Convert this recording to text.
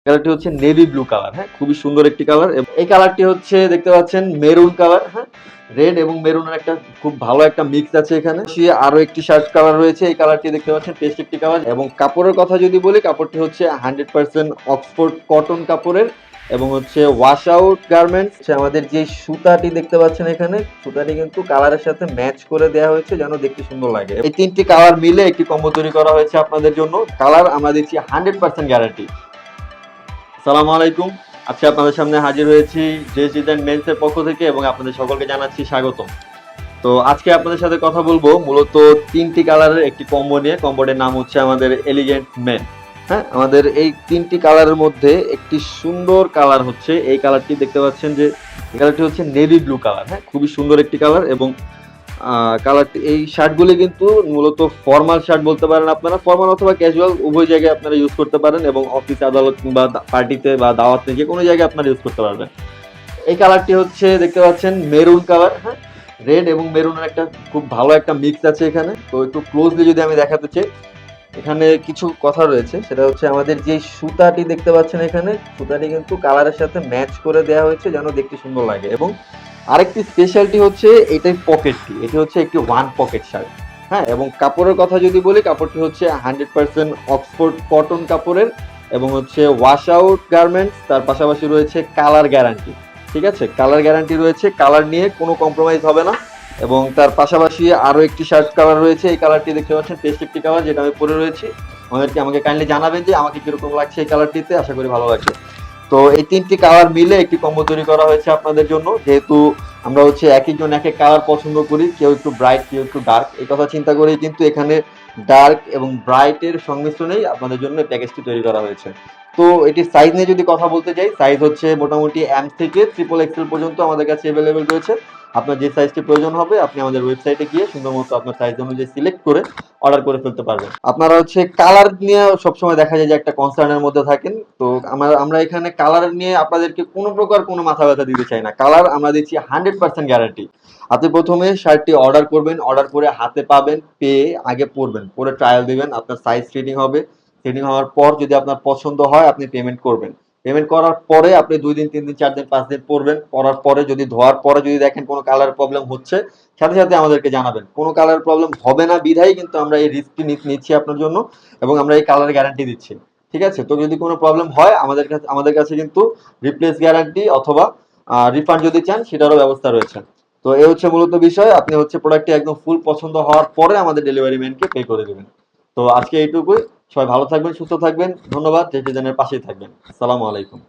কালারটি হচ্ছে navy blue colour. হ্যাঁ, খুবই সুন্দর একটি কালার। এই কালারটি হচ্ছে দেখতে পাচ্ছেন মেরুন কালার। হ্যাঁ, রেড এবং মেরুনের একটা খুব ভালো একটা মিক্স আছে এখানে। আরো একটি শার্ট কালার রয়েছে। এই কালারটি দেখতে পাচ্ছেন পেস্ট একটি কালার। এবং কাপড়ের কথা যদি বলি, কাপড়টি হচ্ছে 100% অক্সফোর্ড কটন কাপড়ের এবং হচ্ছে ওয়াশ আউট গার্মেন্টস। আমাদের যে সুতাটি দেখতে পাচ্ছেন এখানে, সুতাটি কিন্তু কালারের সাথে ম্যাচ করে দেওয়া হয়েছে যেন দেখতে সুন্দর লাগে। এই তিনটি কালার মিলে একটি কম্বো তৈরি করা হয়েছে আপনাদের জন্য। কালার আমরা দিচ্ছি 100% গ্যারান্টি। সালামু আলাইকুম। আজকে আপনাদের সামনে হাজির হয়েছি ড্রেস ডিজাইন মেন্স এর পক্ষ থেকে এবং আপনাদের সকলকে জানাচ্ছি স্বাগতম। তো আজকে আপনাদের সাথে কথা বলবো মূলত তিনটি কালারের একটি কম্বো নিয়ে। কম্বোটির নাম হচ্ছে আমাদের এলিগেন্ট মেন। হ্যাঁ, আমাদের এই তিনটি কালারের মধ্যে একটি সুন্দর কালার হচ্ছে এই কালারটি দেখতে পাচ্ছেন যে এই কালারটি হচ্ছে নেভি ব্লু কালার। হ্যাঁ, খুবই সুন্দর একটি কালার এবং কালারটি এই শার্টগুলি কিন্তু মূলত ফর্মাল শার্ট বলতে পারেন আপনারা। ফর্মাল অথবা ক্যাজুয়াল উভয় জায়গায় আপনারা ইউজ করতে পারেন এবং অফিস আদালত কিংবা পার্টিতে বা দাওয়াতে যে কোনো জায়গায় আপনারা ইউজ করতে পারবেন। এই কালারটি হচ্ছে দেখতে পাচ্ছেন মেরুন কালার। হ্যাঁ, রেড এবং মেরুনের একটা খুব ভালো একটা মিক্স আছে এখানে। তো একটু ক্লোজলি যদি আমি দেখাতে চাই, এখানে কিছু কথা রয়েছে। সেটা হচ্ছে আমাদের যে সুতাটি দেখতে পাচ্ছেন এখানে, সুতাটি কিন্তু কালারের সাথে ম্যাচ করে দেওয়া হয়েছে যেন দেখতে সুন্দর লাগে। এবং আরেকটি স্পেশালিটি হচ্ছে এটাই পকেটটি। এটি হচ্ছে একটি ওয়ান পকেট শার্ট। হ্যাঁ, এবং কাপড়ের কথা যদি বলি, কাপড়টি হচ্ছে 100% অক্সফোর্ড কটন কাপড়ের এবং হচ্ছে ওয়াশ আউট গার্মেন্টস। তার পাশাপাশি রয়েছে কালার গ্যারান্টি। ঠিক আছে, কালার গ্যারান্টি রয়েছে, কালার নিয়ে কোনো কম্প্রোমাইজ হবে না। এবং তার পাশাপাশি আরো একটি শার্ট কালার রয়েছে। এই কালারটি দেখতে পাচ্ছেন পেস্ট একটি কালার, যেটা আমি পরে রয়েছি। আমাকে কাইন্ডলি জানাবেন যে আমাকে কিরকম লাগছে এই কালারটিতে। আশা করি ভালো লাগছে। তো এই তিনটি কালার মিলে একটি কম্বো তৈরি করা হয়েছে আপনাদের জন্য। যেহেতু আমরা হচ্ছে এক একজন এক এক কালার পছন্দ করি, কেউ একটু ব্রাইট কেউ একটু ডার্ক, এই কথা চিন্তা করেই কিন্তু এখানে ডার্ক এবং ব্রাইটের সংমিশ্রণেই আপনাদের জন্য প্যাকেজটি তৈরি করা হয়েছে। তো এটির সাইজ নিয়ে যদি কথা বলতে চাই, সাইজ হচ্ছে মোটামুটি এম থেকে ট্রিপল এক্সেল পর্যন্ত আমাদের কাছে অ্যাভেলেবেল রয়েছে। আপনার যে সাইজটি প্রয়োজন হবে আপনি আমাদের ওয়েবসাইটে গিয়ে সুন্দর মতো আপনার সাইজ অনুযায়ী সিলেক্ট করে অর্ডার করে ফেলতে পারবেন। আপনারা হচ্ছে কালার নিয়ে সবসময় দেখা যায় যে একটা কনসার্নের মধ্যে থাকেন। তো আমরা এখানে কালার নিয়ে আপনাদেরকে কোনো প্রকার কোনো মাথা ব্যথা দিতে চাই না। কালার আমরা দিচ্ছি 100% গ্যারান্টি। আপনি প্রথমে শার্টটি অর্ডার করবেন, অর্ডার করে হাতে পাবেন, পেয়ে আগে পরবেন, পরে ট্রায়াল দিবেন, আপনার সাইজ ফিটিং হবে। ফিটিং হওয়ার পর যদি আপনার পছন্দ হয় আপনি পেমেন্ট করবেন। পেমেন্ট করার পরে আপনি 2 দিন 3 দিন 4 দিন 5 দিন পরবেন। পরার পরে যদি ধোয়ার পরে যদি দেখেন কোনো কালার প্রবলেম হচ্ছে, সাথে সাথে আমাদেরকে জানাবেন। কোনো কালার প্রবলেম হবে না বিধায় কিন্তু আমরা এই রিস্কটি নিচ্ছি আপনার জন্য এবং আমরা এই কালার গ্যারান্টি দিচ্ছি। ঠিক আছে, তো যদি কোনো প্রবলেম হয় আমাদের কাছে কিন্তু রিপ্লেস গ্যারান্টি অথবা রিফান্ড যদি চান সেটারও ব্যবস্থা রয়েছে। তো এই হচ্ছে মূলত বিষয়। আপনি হচ্ছে প্রোডাক্টটি একদম ফুল পছন্দ হওয়ার পরে আমাদের ডেলিভারি ম্যানকে পে করে দেবেন। তো আজকে এইটুকুই। সবাই ভালো থাকবেন, সুস্থ থাকবেন। ধন্যবাদ। যে যেজনের পাশেই থাকবেন। আসসালামু আলাইকুম।